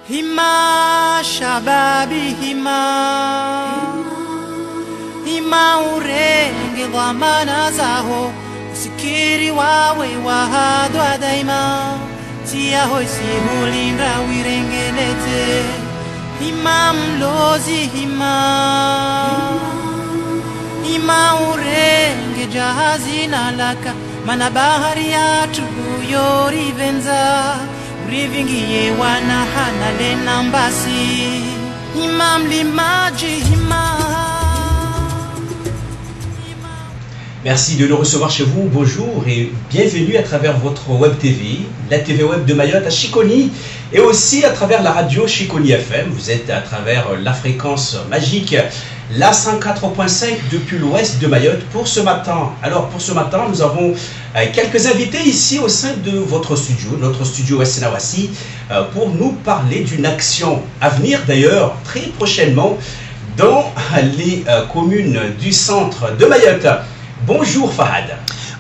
Hima shababi hima Hima urenge dhamana zaho Usikiri wawe wahadwa daima Tia hoisi hulinda wirengelete Hima mlozi hima Hima urenge jahazi na laka Mana bahari ya tuyori venza Rivingiye wana hana le nambasi Imam limaji hima. Merci de nous recevoir chez vous, bonjour et bienvenue à travers votre web TV, la TV web de Mayotte à Chiconi et aussi à travers la radio Chiconi FM. Vous êtes à travers la fréquence magique, la 104.5 depuis l'ouest de Mayotte pour ce matin. Alors pour ce matin, nous avons quelques invités ici au sein de votre studio, notre studio Essenawassi, pour nous parler d'une action à venir d'ailleurs très prochainement dans les communes du centre de Mayotte. Bonjour Fahad.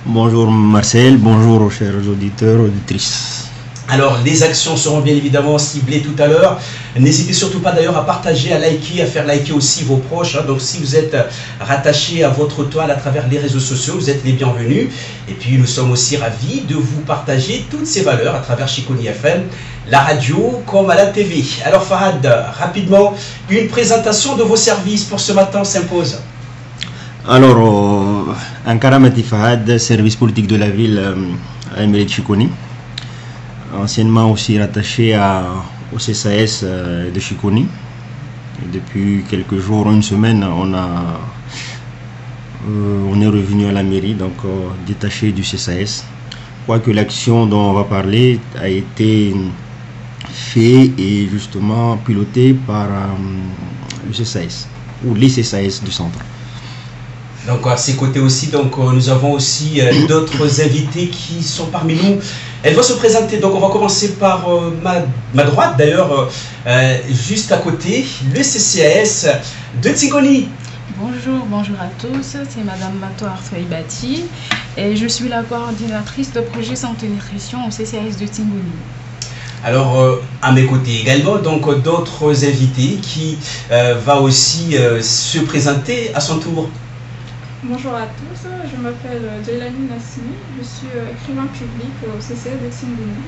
Bonjour Marcel, bonjour aux chers auditeurs, auditrices. Alors les actions seront bien évidemment ciblées tout à l'heure. N'hésitez surtout pas d'ailleurs à partager, à liker, à faire liker aussi vos proches. Donc si vous êtes rattachés à votre toile à travers les réseaux sociaux, vous êtes les bienvenus. Et puis nous sommes aussi ravis de vous partager toutes ces valeurs à travers Chiconi FM, la radio comme à la TV. Alors Fahad, rapidement, une présentation de vos services pour ce matin s'impose. Alors, Ankara Mati Fahad, service politique de la ville à Emery de Chiconi, anciennement aussi rattaché au CSAS de Chiconi. Et depuis quelques jours, une semaine, on est revenu à la mairie, donc détaché du CSAS. Quoique l'action dont on va parler a été faite et justement pilotée par le CSAS, ou les CSAS du centre. Donc à ses côtés aussi, donc, nous avons aussi d'autres invités qui sont parmi nous. Elle va se présenter, donc on va commencer par ma droite d'ailleurs, juste à côté, le CCAS de Tingoni. Bonjour à tous, c'est Madame Mato Arfaïbati et je suis la coordinatrice de projet Santé Nutrition au CCAS de Tingoni. Alors à mes côtés également, donc d'autres invités qui va aussi se présenter à son tour. Bonjour à tous, je m'appelle Jailani Nassimi, je suis écrivain public au CCAS de Tingoni.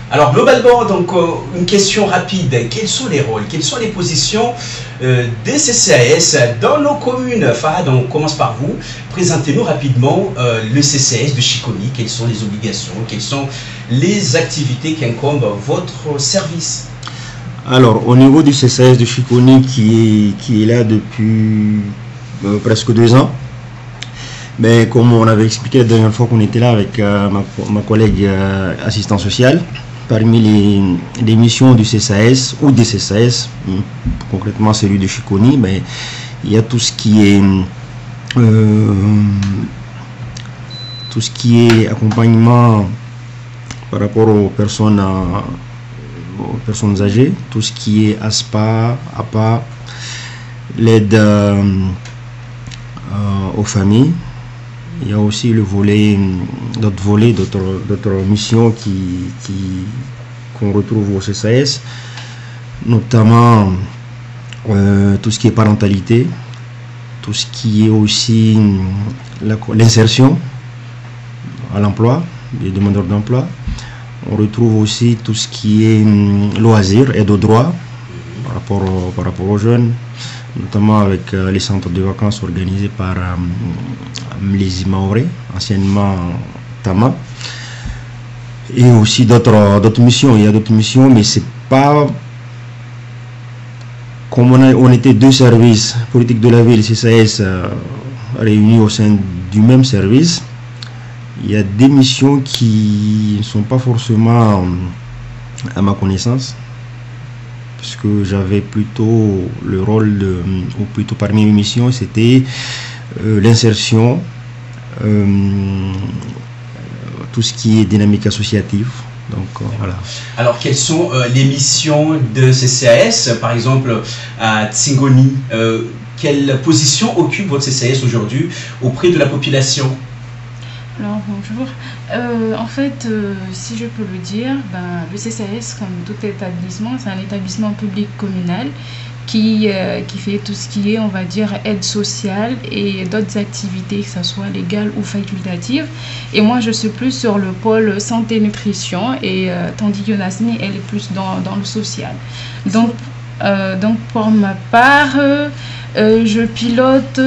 Alors globalement, donc une question rapide, quels sont les rôles, quelles sont les positions des CCAS dans nos communes? Fahad, on commence par vous, présentez-nous rapidement le CCAS de Chiconi, quelles sont les obligations, quelles sont les activités qu'incombe votre service? Alors au niveau du CCAS de Chiconi qui est là depuis presque 2 ans, mais comme on avait expliqué la dernière fois qu'on était là avec ma collègue assistant social, parmi les missions du CSAS ou des CSAS, concrètement celui de Chiconi, mais il y a tout ce qui est accompagnement par rapport aux personnes âgées, tout ce qui est ASPA, APA, l'aide aux familles. Il y a aussi le volet, d'autres missions qu'on retrouve au CSAS, notamment tout ce qui est parentalité, tout ce qui est aussi l'insertion à l'emploi, des demandeurs d'emploi. On retrouve aussi tout ce qui est loisirs, aide aux droits par rapport aux jeunes, notamment avec les centres de vacances organisés par Mlezi Maoré, anciennement Tama, et aussi d'autres missions. Il y a d'autres missions, mais c'est pas comme on était 2 services politiques de la ville, CSAS, réunis au sein du même service. Il y a des missions qui ne sont pas forcément à ma connaissance, parce que j'avais plutôt le rôle ou plutôt parmi mes missions, c'était l'insertion, tout ce qui est dynamique associative. Donc voilà. Alors quelles sont les missions de CCAS, par exemple à Tingoni? Quelle position occupe votre CCAS aujourd'hui auprès de la population? Alors bonjour. En fait, si je peux le dire, le CCAS, comme tout établissement, c'est un établissement public communal qui fait tout ce qui est, on va dire, aide sociale et d'autres activités, que ce soit légales ou facultatives. Et moi, je suis plus sur le pôle santé-nutrition et tandis que Nasmi, elle est plus dans le social. Donc pour ma part, je pilote,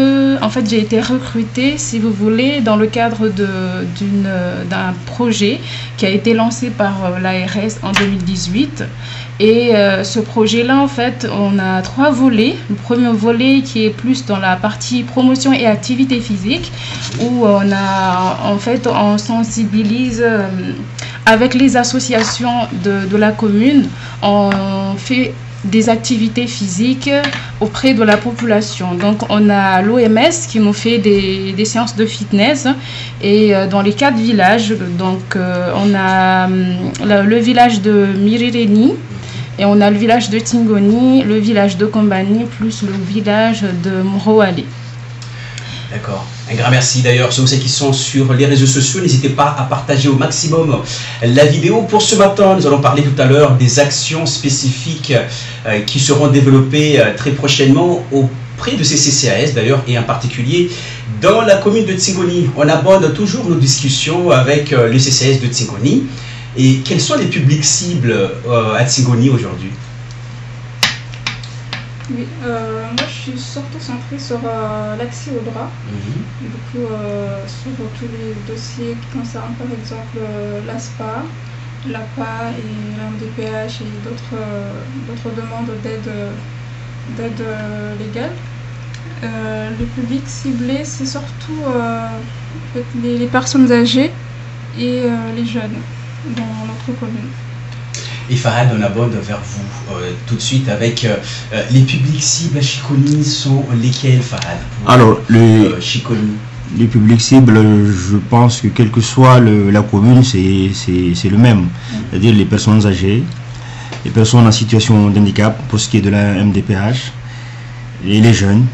en fait j'ai été recrutée, si vous voulez, dans le cadre d'un projet qui a été lancé par l'ARS en 2018. Et ce projet-là, en fait, on a 3 volets. Le premier volet qui est plus dans la partie promotion et activité physique, où on sensibilise avec les associations de la commune, on fait des activités physiques auprès de la population. Donc on a l'OMS qui nous fait des séances de fitness et dans les 4 villages, donc on a le village de Mirireni et on a le village de Tingoni, le village de Kombani plus le village de Mroale. D'accord. Un grand merci d'ailleurs. Ceux qui sont sur les réseaux sociaux, n'hésitez pas à partager au maximum la vidéo. Pour ce matin, nous allons parler tout à l'heure des actions spécifiques qui seront développées très prochainement auprès de ces CCAS d'ailleurs, et en particulier dans la commune de Tingoni. On aborde toujours nos discussions avec le CCAS de Tingoni. Et quels sont les publics cibles à Tingoni aujourd'hui? Oui, moi je suis surtout centrée sur l'accès au droit. Du coup, sur tous les dossiers qui concernent par exemple l'ASPA, l'APA et l'MDPH et d'autres demandes d'aide légale. Le public ciblé, c'est surtout les personnes âgées et les jeunes dans notre commune. Et Fahad, on aborde vers vous tout de suite avec les publics cibles à Chiconi sont lesquels, Fahad? Alors, Chiconi. Les publics cibles, je pense que quelle que soit la commune, c'est le même. C'est-à-dire les personnes âgées, les personnes en situation de handicap pour ce qui est de la MDPH, et les jeunes,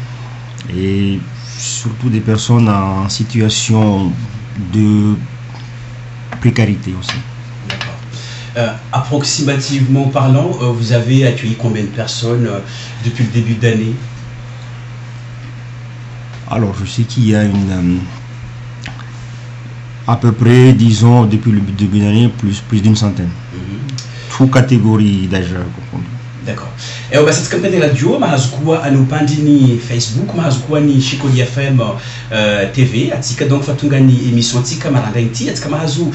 et surtout des personnes en situation de précarité aussi. Approximativement parlant, vous avez accueilli combien de personnes depuis le début d'année? Alors, je sais qu'il y a à peu près, disons, depuis le début d'année, plus d'une centaine. Toutes catégories d'âge confondues. D'accord. Et on va cette campagne radio, mahazukua anupandini Facebook, mahazukua ni Chiconi FM TV, atika donc fatungani émission tika marangainti, atika mahazu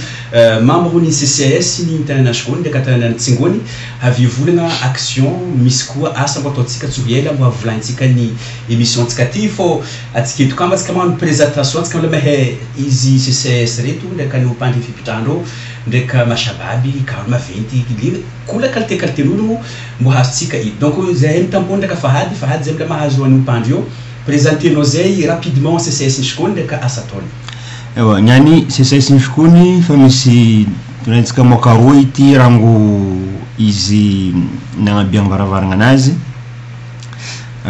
membre ni CCAS ni tana Chiconi de katana Tingoni, havivulana action miskua asa mboto tika tsubiela mwa vulantika ni émission tika tifo, atika tukamba tika man présentation tika le mehe easy CCAS retu de kanu pandi fipitando ndeka mashababi kama 20 kula kalte nunu muhastika i donc zahem tampon ndeka Fahad zemla mahazo anu pandio présenter nos rapidement CCAS Chiconi ndeka asaton ewa nyani CCAS Chiconi famisi tunaitsika mokaro iti rangu izi na bianvaravara nganazi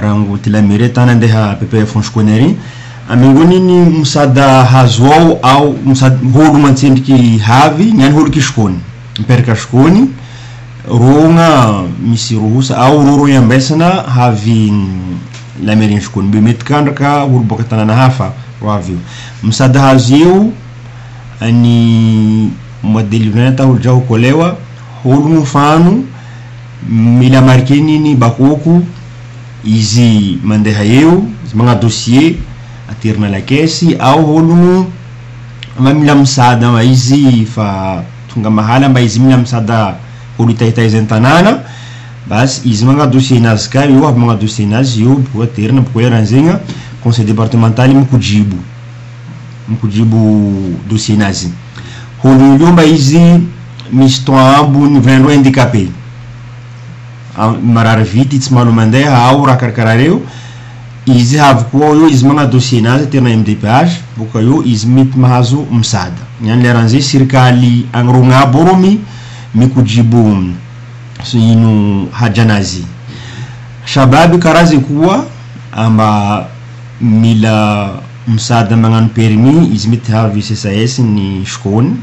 rangu tilamire tana ndeha PPF Chiconeri amingoni ni msada hazwao au msada hulu mantendiki havi nyani hulu kishkoni mperka Chiconi ronga misi ruhusa au roro yambesana havi la merin Chiconi bimetkandaka hulu bokatana na hafa wavyo msada hazio ani modeli unata hulu kolewa hulu mfano mila markeni ni bakoku izi mandeha yeo mga dossier atirna la kesi au hulu mamila msada maizi fa tunga mahala maizi mila msada hulu zentanana bas izi mga dossier nazkari wa mga dossier nazi yo kwa tirna kwa ranzinga conseil départemental mkujibu dossier nazi hulu yomba izi mistoabu ni vendo handicapé marar viti tsmano mandeha au rakarkarareo izi havkuwa yo izi mga dossier nazi tena MDPH buka yo izi mit mahazo msada nyani leranzi sirikali angronga boromi mikujibu inu haja nazi shababi karazi kuwa amba mila msada magnano permis izy mety havy CCAS ny shikony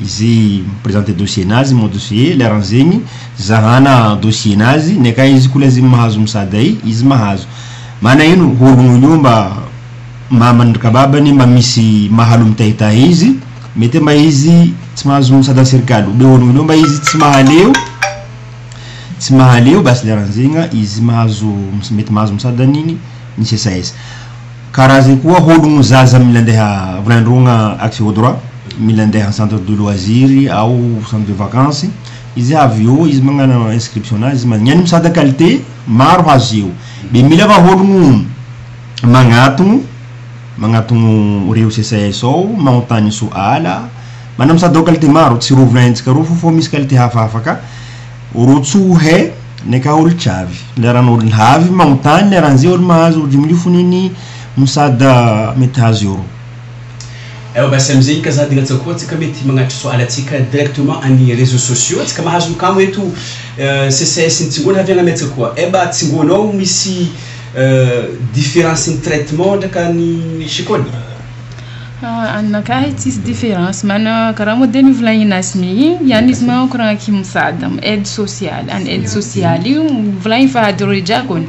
izy présenter dossier nazy mon dossier leranzegny zahana dossier nazy neka izy koa izy mahazo msada izy mahazo mana ino ologno io mba mamandrika babany mba misy mahalo mitahitahy izy mety mba izy tsy mahazo msada serikali be ologno io mba izy tsy mahaleo basi leranzegna izy mahazo mety mahazo msada niny ny CCAS karaha koa ologno zaza mila andeha volandrogna accès au droit mila andeha centre de loisir au centre de vacances izy avy eo izy magnano inscription nazy magnano msada qualité maro hazo eo be mila va ologno magnatogno reo CCAS ao magnotany soala mana msada qualité maro tsy rovinantsika ro fo misy qualité hafahafa ka ro tsohe neka olo chavy leran'olo havy magnotany leran'zay olo mahazo dimilio foniny msada mety hazo eo ewa basi amizay kazady gnatsakoa tsika mety magnatry soala atsika directement any réseaux sociaux tsika mahazo mikamo eto CCAS nitsingona havy agnametsaka eba tsingonao misy différence ny traitement ndraka ny shikony anakahy tsisy différence mana karaha moa de nivolagninazy mi ihany izy magnkoragna kimsada aide sociale any aide sociale io volagny fahady reo drakony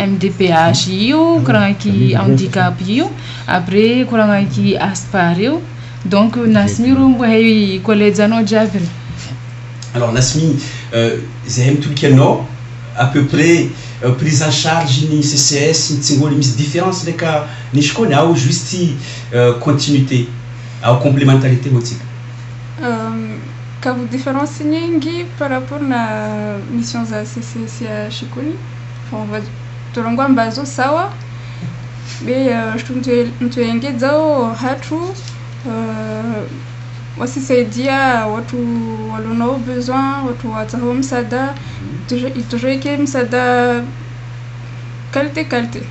MDPH io koragna ki handicap io après koragna ki aspar io donc nasmi ro mbo hay collège anao jiaby re alors nasmi zahay mitolikanao à peu près prise en charge ni CCAS nitsingoli misy différence ndraka ny shikony ao juste continuité ao complémentarité hotsika ka vous différence nyingi par rapport na mission za CCAS ya shikony on va tulongwa mbazo sawa be mtuenge zao hatu wasisaidia watu walonao besoin watu wataho msada itojoike msada qualité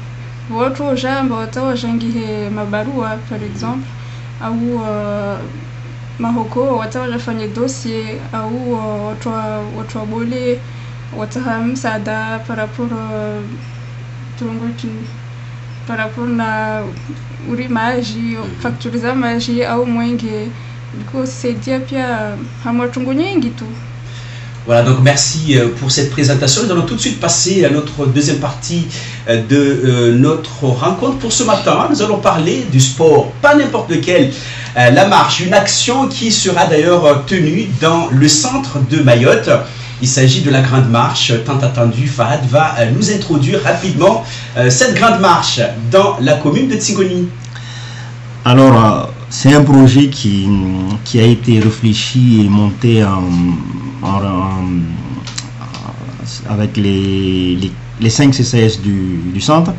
watu jamba wataho jangihe mabarua par exemple au mahoko wataho jafanye dossier au watu wabole wataha msada par rapport par rapport na urimaji facturiza maji au mwenge duko saidia pia hamwatungu nyingi tu. Voilà, donc merci pour cette présentation. Nous allons tout de suite passer à notre deuxième partie de notre rencontre. Pour ce matin, nous allons parler du sport, pas n'importe lequel, la marche, une action qui sera d'ailleurs tenue dans le centre de Mayotte. Il s'agit de la grande marche tant attendue. Fahad va nous introduire rapidement cette grande marche dans la commune de Tsingoni. Alors, c'est un projet qui a été réfléchi et monté avec les 5 CCAS du centre.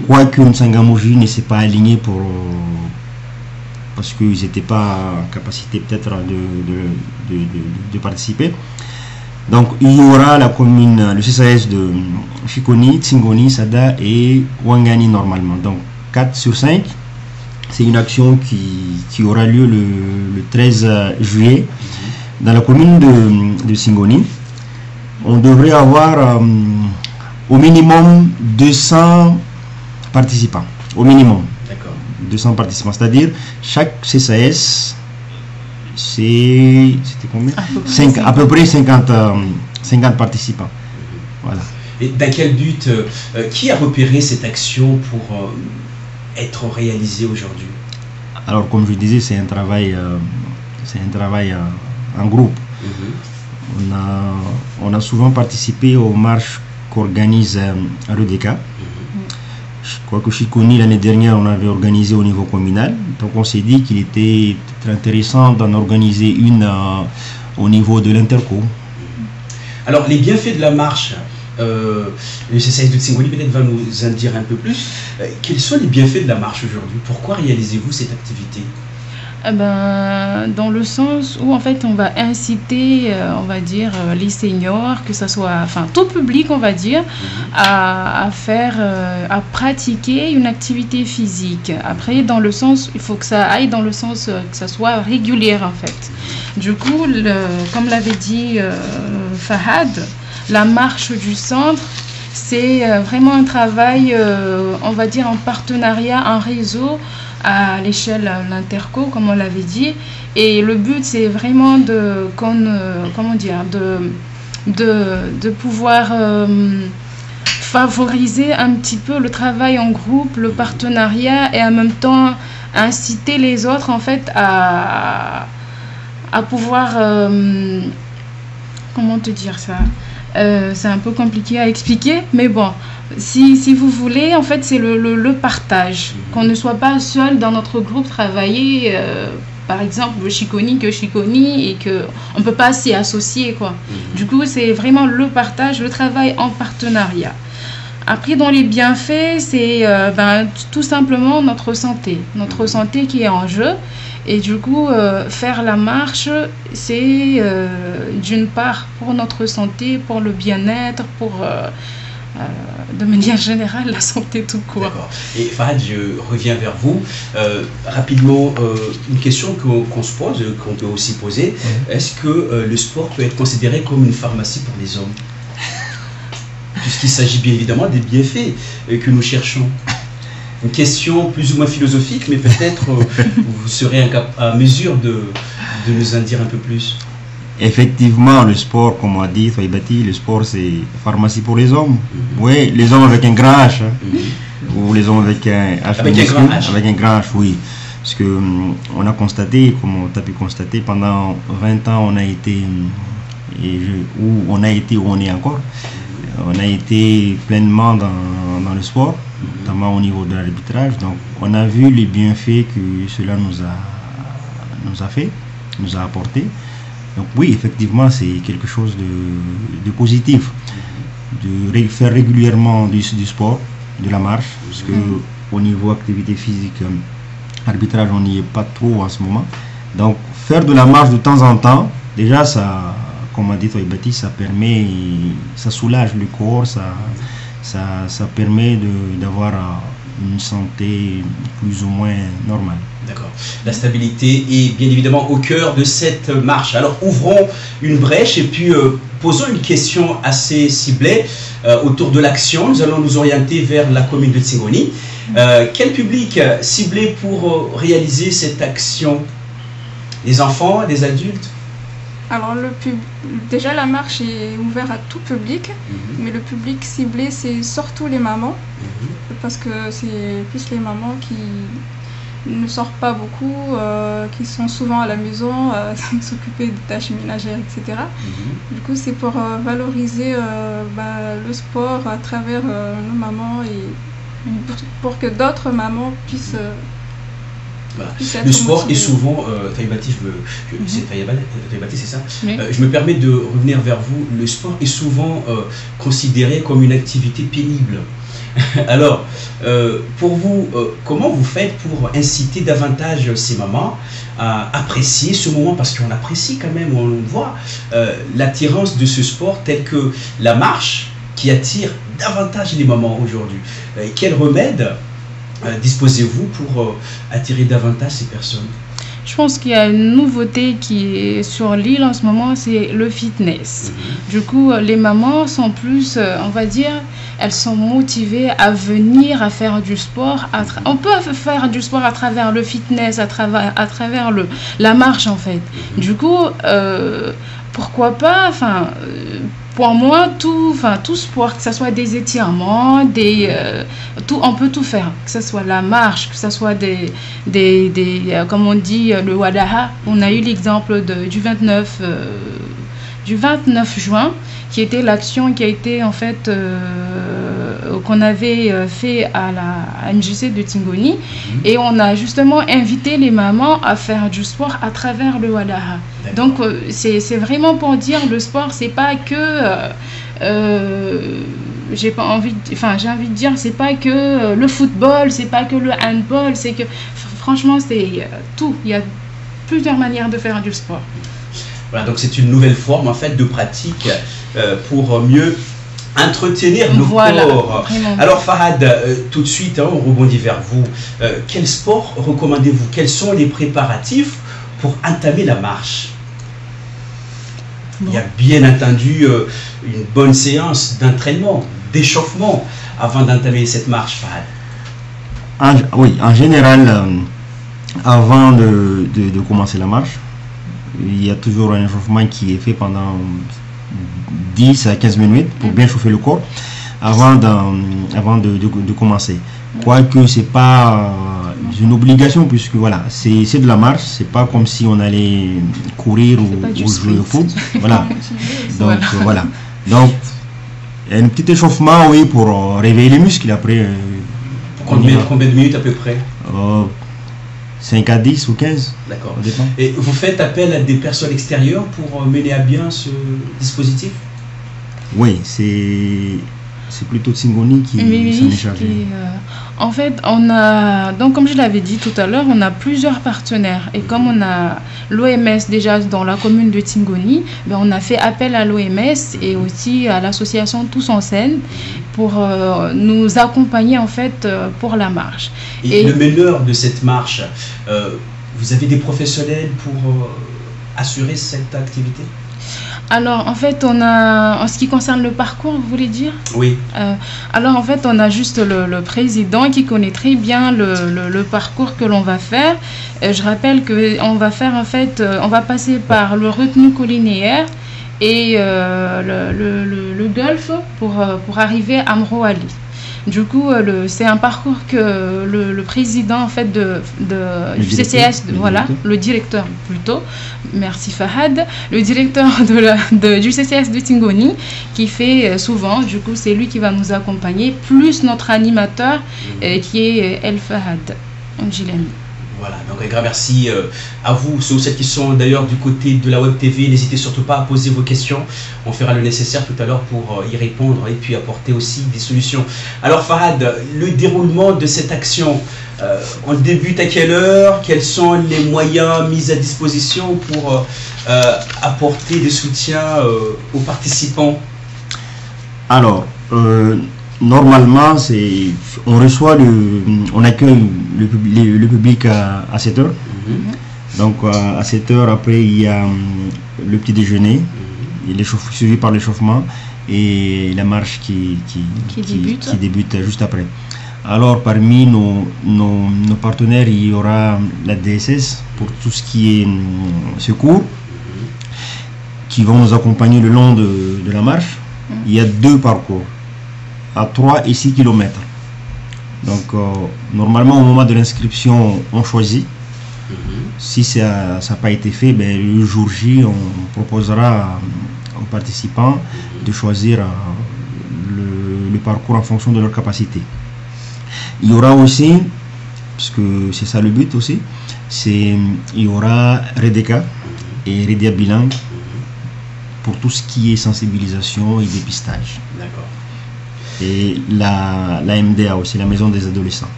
Quoique Nsangamoji ne s'est pas aligné parce qu'ils n'étaient pas en capacité peut-être de participer. Donc il y aura la commune, le CCAS de Shikoni, Tsingoni, Sada et Wangani normalement. Donc 4 sur 5. C'est une action qui aura lieu le 13 juillet dans la commune de Tsingoni. On devrait avoir au minimum 200 participants. Au minimum. D'accord. 200 participants. C'est-à-dire chaque CCAS, c'était combien à peu près 50 participants. Voilà. Et dans quel but, qui a repéré cette action pour être réalisée aujourd'hui? Alors comme je disais, c'est un travail en groupe. On a souvent participé aux marches qu'organise Redeka. Je crois que Shikoni l'année dernière on avait organisé au niveau communal, donc on s'est dit qu'il était très intéressant d'en organiser une au niveau de l'Interco. Alors les bienfaits de la marche, le CCAS de Tsingoni peut-être va nous en dire un peu plus. Quels sont les bienfaits de la marche aujourd'hui? Pourquoi réalisez-vous cette activité? Dans le sens où en fait on va inciter, on va dire les seniors, que ce soit, enfin tout public on va dire, à faire, à pratiquer une activité physique. Après dans le sens, il faut que ça aille dans le sens que ça soit régulier en fait. Du coup, comme l'avait dit Fahad, la marche du centre, c'est vraiment un travail, on va dire en partenariat, en réseau, à l'échelle l'interco, comme on l'avait dit. Et le but, c'est vraiment de pouvoir favoriser un petit peu le travail en groupe, le partenariat, et en même temps inciter les autres en fait à pouvoir comment te dire ça, c'est un peu compliqué à expliquer, mais bon, si vous voulez, en fait c'est le partage, qu'on ne soit pas seul dans notre groupe travailler par exemple Chiconi et qu'on ne peut pas s'y associer quoi. Du coup c'est vraiment le partage, le travail en partenariat. Après, dans les bienfaits, c'est tout simplement notre santé qui est en jeu. Et du coup, faire la marche, c'est d'une part pour notre santé, pour le bien-être, pour de manière générale la santé tout court. D'accord. Et Fahad, je reviens vers vous. Rapidement, une question qu'on se pose, qu'on peut aussi poser. Est-ce que le sport peut être considéré comme une pharmacie pour les hommes ? Puisqu'il s'agit bien évidemment des bienfaits que nous cherchons. Une question plus ou moins philosophique, mais peut-être vous serez à mesure de nous en dire un peu plus. Effectivement, le sport, comme a dit Faibati, le sport c'est pharmacie pour les hommes. Oui, les hommes avec un grand H, ou les hommes avec un H. Avec un grand H, oui. Parce que on a constaté, comme tu as pu constater, pendant 20 ans, on a été, où on est encore. On a été pleinement dans le sport, notamment au niveau de l'arbitrage. Donc, on a vu les bienfaits que cela nous a apporté. Donc, oui, effectivement, c'est quelque chose de positif. De faire régulièrement du sport, de la marche, parce que au niveau activité physique, arbitrage, on n'y est pas trop en ce moment. Donc, faire de la marche de temps en temps, déjà, ça, comme a dit Toibati, ça soulage le corps, ça permet d'avoir une santé plus ou moins normale. D'accord. La stabilité est bien évidemment au cœur de cette marche. Alors ouvrons une brèche et puis posons une question assez ciblée autour de l'action. Nous allons nous orienter vers la commune de Tsingoni. Quel public ciblé pour réaliser cette action? Les enfants, des adultes? Alors déjà la marche est ouverte à tout public, mais le public ciblé c'est surtout les mamans, parce que c'est plus les mamans qui ne sortent pas beaucoup, qui sont souvent à la maison, s'occuper des tâches ménagères, etc. Du coup c'est pour valoriser le sport à travers nos mamans et pour que d'autres mamans puissent... Voilà. Le sport est souvent, Taïbati, c'est ça. Oui. Je me permets de revenir vers vous. Le sport est souvent considéré comme une activité pénible. Alors, pour vous, comment vous faites pour inciter davantage ces mamans à apprécier ce moment? Parce qu'on apprécie quand même, on voit l'attirance de ce sport tel que la marche qui attire davantage les mamans aujourd'hui. Quel remède disposez-vous pour attirer davantage ces personnes? Je pense qu'il y a une nouveauté qui est sur l'île en ce moment, c'est le fitness. Du coup, les mamans sont plus, on va dire, elles sont motivées à venir à faire du sport. On peut faire du sport à travers le fitness, à travers la marche en fait. Du coup, pourquoi pas, pour moi, tout sport, que ce soit des étirements, on peut tout faire. Que ce soit la marche, que ce soit comme on dit, le wadaha. On a eu l'exemple du 29 juin, qui était l'action qui a été en fait qu'on avait fait à la MJC de Tsingoni, et on a justement invité les mamans à faire du sport à travers le wadaha. Donc c'est vraiment pour dire le sport c'est pas que j'ai envie de dire c'est pas que le football, c'est pas que le handball, c'est que franchement c'est tout. Il y a plusieurs manières de faire du sport. Voilà, donc c'est une nouvelle forme en fait de pratique pour mieux entretenir le corps. Vraiment. Alors Fahad, tout de suite, on rebondit vers vous. Quel sport recommandez-vous? Quels sont les préparatifs pour entamer la marche? Il y a bien entendu une bonne séance d'entraînement, d'échauffement avant d'entamer cette marche, Fahad. Oui, en général, avant de commencer la marche. Il y a toujours un échauffement qui est fait pendant 10 à 15 minutes pour bien chauffer le corps avant de commencer. Quoique c'est pas une obligation, puisque voilà, c'est de la marche, c'est pas comme si on allait courir ou jouer au foot. Voilà. Donc voilà. Donc il y a un petit échauffement, oui, pour réveiller les muscles. Après, combien de minutes à peu près? 5 à 10 ou 15. D'accord. Et vous faites appel à des personnes extérieures pour mener à bien ce dispositif? Oui, c'est plutôt Tsingoni qui s'en est chargé. En fait, on a, donc comme je l'avais dit tout à l'heure, on a plusieurs partenaires. Et comme on a l'OMS déjà dans la commune de Tsingoni, ben on a fait appel à l'OMS et aussi à l'association Tous en Scène pour nous accompagner en fait pour la marche. Et le meneur de cette marche, vous avez des professionnels pour assurer cette activité? Alors, en fait, on a, en ce qui concerne le parcours, vous voulez dire? Oui. Alors, en fait, on a juste le président qui connaît très bien le parcours que l'on va faire. Je rappelle qu'on va faire, en fait, on va passer par le retenu collinaire et le golfe pour arriver à Mroali. Du coup, c'est un parcours que le président en fait du CCS, le directeur plutôt, merci Fahad, le directeur du CCS de Tsingoni qui fait souvent, du coup c'est lui qui va nous accompagner, plus notre animateur qui est El Fahad Njilani. Voilà, donc un grand merci à vous, ceux qui sont d'ailleurs du côté de la Web TV. N'hésitez surtout pas à poser vos questions. On fera le nécessaire tout à l'heure pour y répondre et puis apporter aussi des solutions. Alors Fahad, le déroulement de cette action, on débute à quelle heure? Quels sont les moyens mis à disposition pour apporter des soutiens aux participants? Alors, normalement, on accueille le public à 7 heures. Donc à 7 heures, après il y a le petit déjeuner, suivi par l'échauffement et la marche qui débute juste après. Alors parmi nos partenaires, il y aura la DSS pour tout ce qui est secours, qui vont nous accompagner le long de la marche. Il y a 2 parcours à 3 et 6 km. Donc normalement au moment de l'inscription on choisit. Si ça n'a pas été fait, ben, le jour J on proposera aux participants de choisir le parcours en fonction de leur capacité. Il y aura aussi, parce que c'est ça le but aussi, il y aura Redeka et Redia Bilang pour tout ce qui est sensibilisation et dépistage. D'accord. Et la MDA aussi, la maison des adolescents.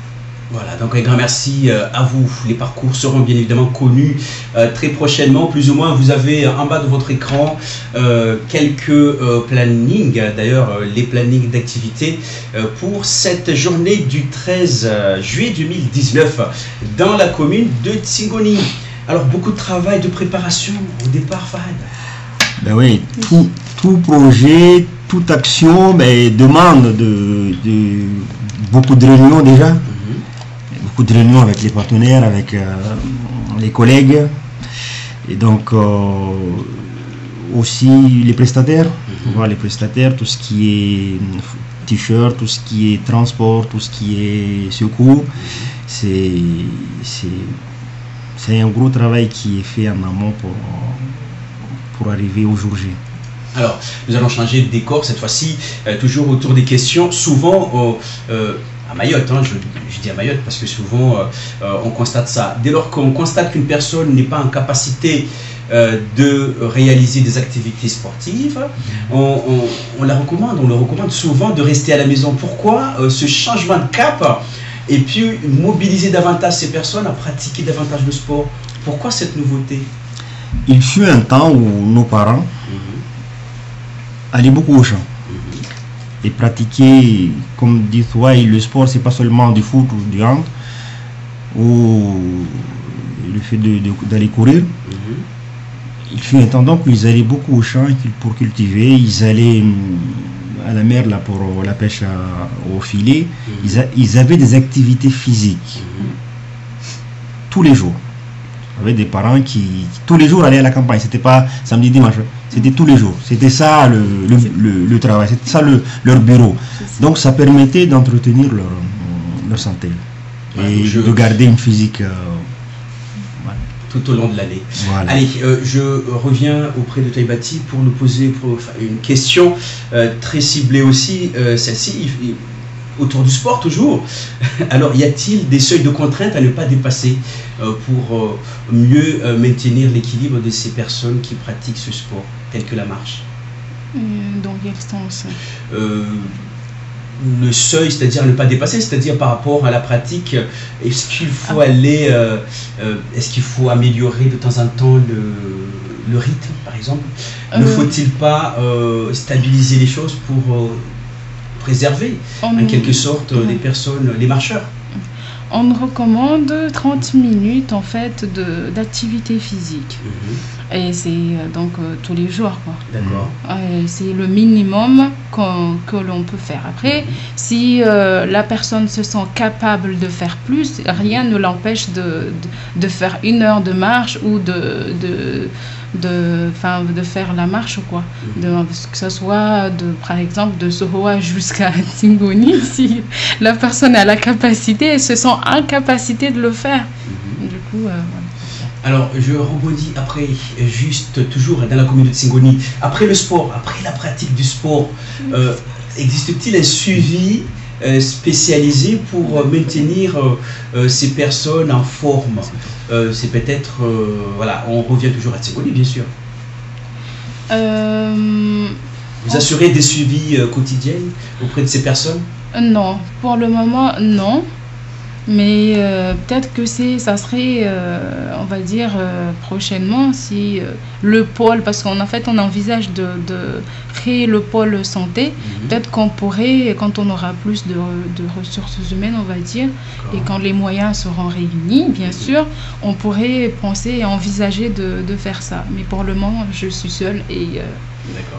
Voilà, donc un grand merci à vous. Les parcours seront bien évidemment connus très prochainement. Plus ou moins, vous avez en bas de votre écran quelques plannings, d'ailleurs les plannings d'activités pour cette journée du 13 juillet 2019 dans la commune de Tsingoni. Alors, beaucoup de travail, de préparation au départ, Fahad. Ben oui, tout projet, toute action demande beaucoup de réunions déjà. Beaucoup de réunions avec les partenaires, avec les collègues. Et donc aussi les prestataires. Voilà, les prestataires, tout ce qui est t-shirt, tout ce qui est transport, tout ce qui est secours. C'est un gros travail qui est fait en amont pour arriver au jour J. Alors, nous allons changer de décor cette fois-ci, toujours autour des questions. Souvent, à Mayotte, hein, je dis à Mayotte parce que souvent on constate ça. Dès lors qu'on constate qu'une personne n'est pas en capacité de réaliser des activités sportives, on le recommande souvent de rester à la maison. Pourquoi ce changement de cap et puis mobiliser davantage ces personnes à pratiquer davantage le sport? Pourquoi cette nouveauté? Il fut un temps où nos parents allaient beaucoup au champ et pratiquer, comme dit toi, le sport, c'est pas seulement du foot ou du hand ou le fait d'aller courir. Il fut un temps donc où ils allaient beaucoup au champ pour cultiver, ils allaient à la mer là, pour la pêche au filet, ils avaient des activités physiques tous les jours. Avec des parents qui tous les jours allaient à la campagne. C'était pas samedi, dimanche. C'était tous les jours. C'était ça le travail. C'était ça leur bureau. Donc ça permettait d'entretenir leur santé. Et de garder une physique... tout au long de l'année. Voilà. Allez, je reviens auprès de Taïbati pour nous poser une question très ciblée aussi. Celle-ci, autour du sport toujours. Alors, y a-t-il des seuils de contraintes à ne pas dépasser pour mieux maintenir l'équilibre de ces personnes qui pratiquent ce sport, tel que la marche? Dans quel sens? Le seuil, c'est-à-dire ne pas dépasser, c'est-à-dire par rapport à la pratique, est-ce qu'il faut aller, est-ce qu'il faut améliorer de temps en temps le rythme, par exemple? Ne faut-il pas stabiliser les choses pour préserver, en quelque sorte, les personnes, les marcheurs? On recommande 30 minutes en fait d'activité physique. Et c'est donc tous les jours, quoi. D'accord. C'est le minimum que l'on peut faire. Après, si la personne se sent capable de faire plus, rien ne l'empêche de faire 1 heure de marche ou de faire la marche, quoi. Que ce soit par exemple de Sohoa jusqu'à Tingoni, si la personne a la capacité, elle se sent incapacité de le faire. Du coup, voilà. Alors, je rebondis après, juste toujours dans la commune de Tsingoni. Après le sport, après la pratique du sport, existe-t-il un suivi spécialisé pour maintenir ces personnes en forme? C'est peut-être, voilà, on revient toujours à Tsingoni, bien sûr. Vous assurez des suivis quotidiens auprès de ces personnes? Non, pour le moment, non. Mais peut-être que ça serait, on va dire, prochainement, si le pôle, parce qu'en fait, on envisage de créer le pôle santé, peut-être qu'on pourrait, quand on aura plus de ressources humaines, on va dire, et quand les moyens seront réunis, bien sûr, on pourrait penser et envisager de faire ça. Mais pour le moment, je suis seule et...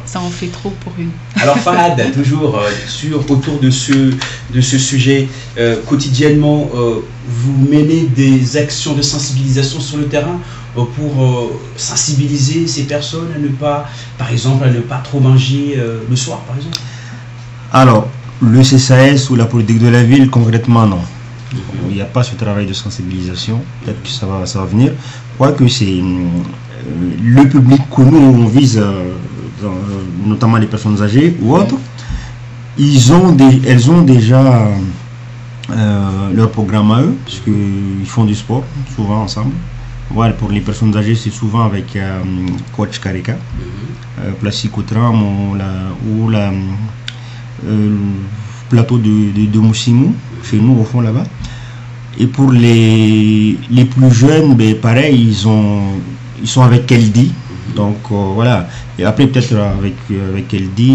ça en fait trop pour une. Alors Fahad, toujours autour de ce sujet, quotidiennement, vous menez des actions de sensibilisation sur le terrain pour sensibiliser ces personnes à ne pas, par exemple, à ne pas trop manger le soir, par exemple? Alors, le CSAS ou la politique de la ville, concrètement, non. Il n'y a pas ce travail de sensibilisation. Peut-être que ça va venir. Quoique c'est le public que nous on vise, notamment les personnes âgées ou autres, elles ont déjà leur programme à eux, parce qu'ils font du sport souvent ensemble. Voilà, pour les personnes âgées, c'est souvent avec coach Kareka, Placicotram ou le plateau de Moussimou, chez nous au fond là-bas. Et pour les plus jeunes, ben, pareil, ils sont avec Keldi. Donc voilà, et après peut-être avec Keldi,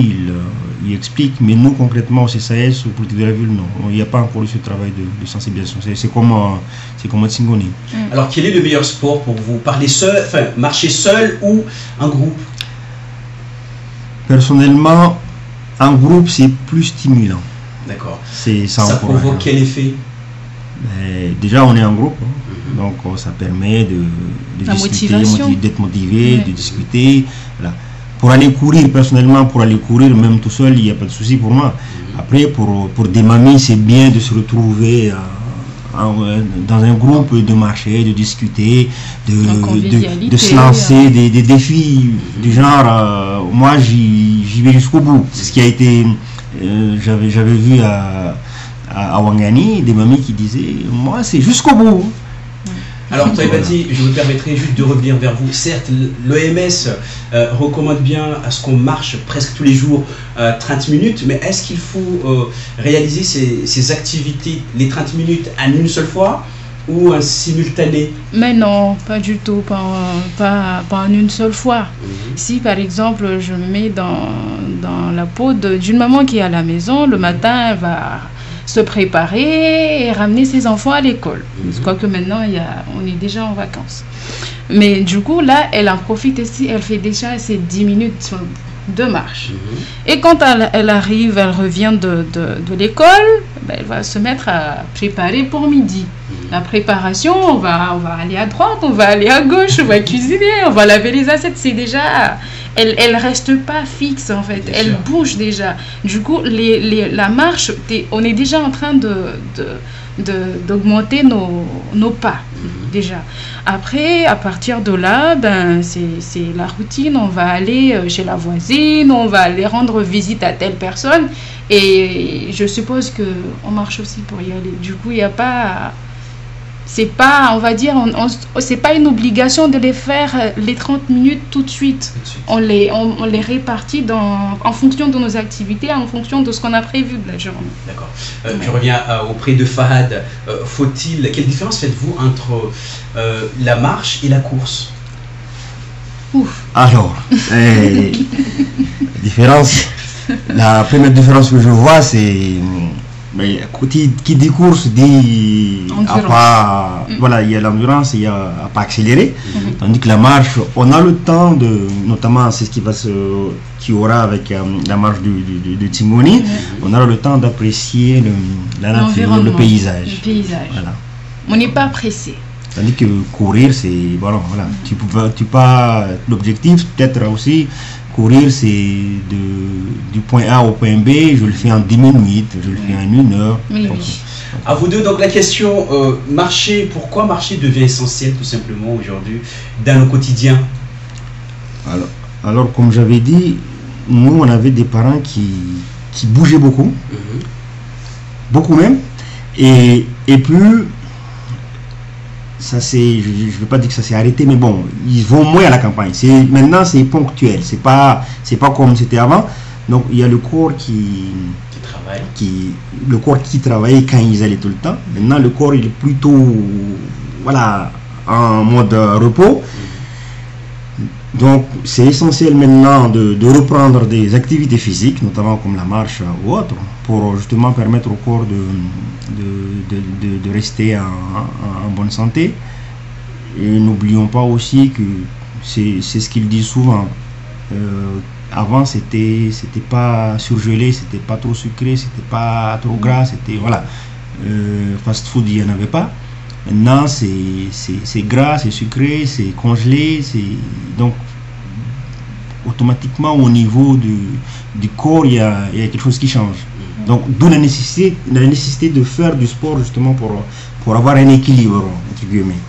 il explique, mais nous concrètement au CSAS, au politique de la ville, non, il n'y a pas encore eu ce travail de sensibilisation, c'est comme à Tsingoni. Alors quel est le meilleur sport pour vous? Parler seul, enfin marcher seul ou en groupe? Personnellement, en groupe c'est plus stimulant. D'accord. Ça provoque quel effet? Déjà on est en groupe, hein. Donc ça permet de discuter, d'être motivé, de discuter. Voilà. Pour aller courir, personnellement, même tout seul, il n'y a pas de souci pour moi. Après, pour des mamies, c'est bien de se retrouver dans un groupe, de marcher, de discuter, de se lancer des défis du genre, moi j'y vais jusqu'au bout. C'est ce qui a été, j'avais vu à Ouangani, des mamies qui disaient, moi c'est jusqu'au bout. Alors Taïbati, je me permettrai juste de revenir vers vous. Certes, l'OMS recommande bien à ce qu'on marche presque tous les jours 30 minutes, mais est-ce qu'il faut réaliser ces activités, les 30 minutes, en une seule fois ou en simultané? Mais non, pas du tout, pas en une seule fois. Si par exemple je me mets dans la peau d'une maman qui est à la maison, le matin elle va se préparer et ramener ses enfants à l'école. Quoique maintenant on est déjà en vacances. Mais du coup là elle en profite aussi, elle fait déjà ses 10 minutes de marche. Et quand elle revient de l'école, ben, elle va se mettre à préparer pour midi. La préparation, on va aller à droite, on va aller à gauche, on va cuisiner, on va laver les assiettes. C'est déjà... Elle reste pas fixe en fait, Bien elle sûr. bouge déjà. Du coup, la marche, on est déjà en train d'augmenter nos pas déjà. Après, à partir de là, ben c'est la routine. On va aller chez la voisine, on va aller rendre visite à telle personne. Et je suppose que on marche aussi pour y aller. Du coup, il n'y a pas... C'est pas, on va dire, c'est pas une obligation de les faire les 30 minutes tout de suite. On les répartit en fonction de nos activités, en fonction de ce qu'on a prévu de la journée. D'accord. Je reviens auprès de Fahad. Quelle différence faites-vous entre la marche et la course? Alors, la première différence que je vois, c'est qui dit course dit à pas, voilà, il y a l'endurance, il y a à pas accélérer, tandis que la marche, on a le temps de, notamment c'est ce qui aura avec la marche de Timoni, on a le temps d'apprécier la nature, le paysage. Voilà. On n'est pas pressé. Tandis que courir, c'est voilà, tu pas l'objectif peut-être aussi. Courir, c'est du point A au point B, je le fais en 10 minutes, je le fais en 1 heure. Oui. À vous deux, donc la question, pourquoi marcher devient essentiel tout simplement aujourd'hui dans le quotidien? Alors comme j'avais dit, nous on avait des parents qui bougeaient beaucoup, beaucoup même, et puis, ça c'est, je ne veux pas dire que ça s'est arrêté, mais bon, ils vont moins à la campagne. Maintenant c'est ponctuel, c'est pas comme c'était avant. Donc il y a le corps le corps qui travaillait quand ils allaient tout le temps. Maintenant le corps il est plutôt voilà en mode repos. Donc c'est essentiel maintenant de reprendre des activités physiques, notamment comme la marche ou autre, pour justement permettre au corps de rester en bonne santé. Et n'oublions pas aussi que c'est ce qu'il dit souvent. Avant c'était pas surgelé, c'était pas trop sucré, c'était pas trop gras, c'était voilà. Fast food il n'y en avait pas. Maintenant c'est gras, c'est sucré, c'est congelé, donc automatiquement au niveau du corps il y a quelque chose qui change. Donc d'où la nécessité de faire du sport justement pour avoir un équilibre entre guillemets.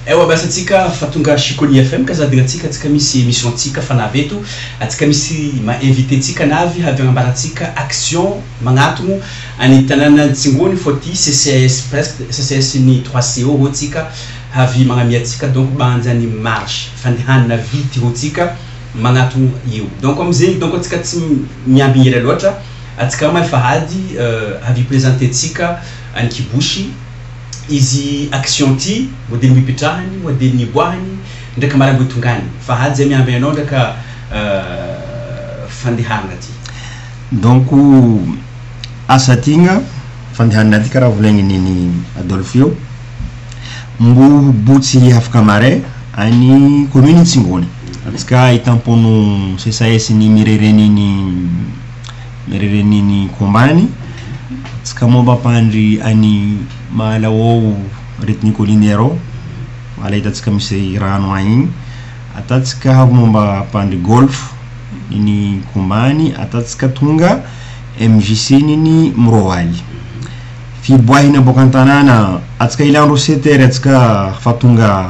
Ewa basa tsika fatonga Shikoni FM kazadina tsika misy émission tsika fanabe eto atsika misy ma invité tsika navy avy agnambaratsika action magnatogno any tanàna Tsingony fôty CCS presque CCS ny 3CO ho tsika avy magnamia tsika donc banja ny marche fandehanana vity ho tsika magnatogno io donc amizay donc atsika tsy miamby hira loatra atsika may Fahady avy présenter tsika any Kiboshi izy action ty modely mipetrahany modely niboahany ndraiky marambo tongany Fahady zay miamby anao ndraika fandehanana ty. Donc asa tinga fandehanana ty karaha volagniny Adolfio mbotsy afaka mare any commune Tsingony atsika itampono CCS ny mirereniny kombany atsika momba ampandry any Malao retiny collinaire ala hitatsika misy rano agny atatsika momba ampandry golf iny kombany atatsika tonga MJC niny Moroaly fiboahina boka an-tanàna atsika ilandro 7 heures atsika fatonga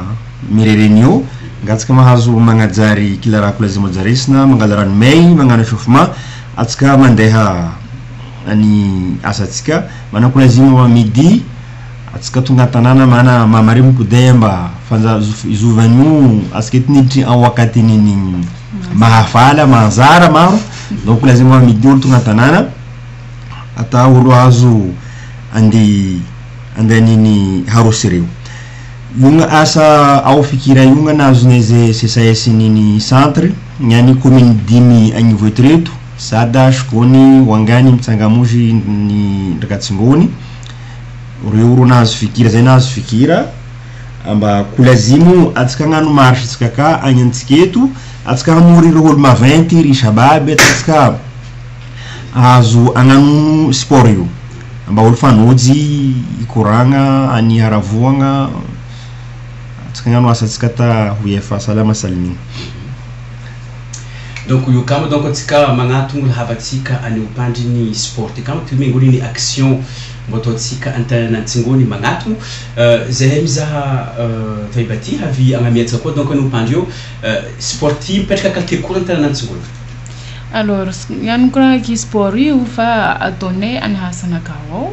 mirereny eo ngatsika mahazo magnajary kilarako lazima jaresina mangala rano may magnano chauffement atsika mandeha any asatsika manako lazima midi atsika tonga tanàna mana mamary Kodemba fanjazovanio atsika tinitry en wakati niny mahafala manzara maro donc lazima midi olo tonga tanàna ata olo azo andi niny harosireo yunga asa ao fikira yunga nazoneze CCS niny centre nyani commune 10 agny Voetreto Sada Shikony Wangany Mitsangamozy ny Ndrakatsingony reo ro nazo fikira zay nazo fikira amba kulazimo atsika ngano marche atsika ka agny Antsiketo atsika hamory ro olo maventy ry sababy atsika azo agnano sport io mba olo fanojy ikoragna any haravoagna atsika gnano asatsika ta ho efa salama salimina. Donc io kama donc atsika magnatogno havatsika any ompandriny sport kama ty mengony ny action mbototsika antanantsingony magnatogno zahay mizaha taibaty havy agnamiatsika koa donc any ompandry io sportif mipetraka qualité koa antanantsingony. Alors yani ki sport io fa ataonay any Hasanaka ao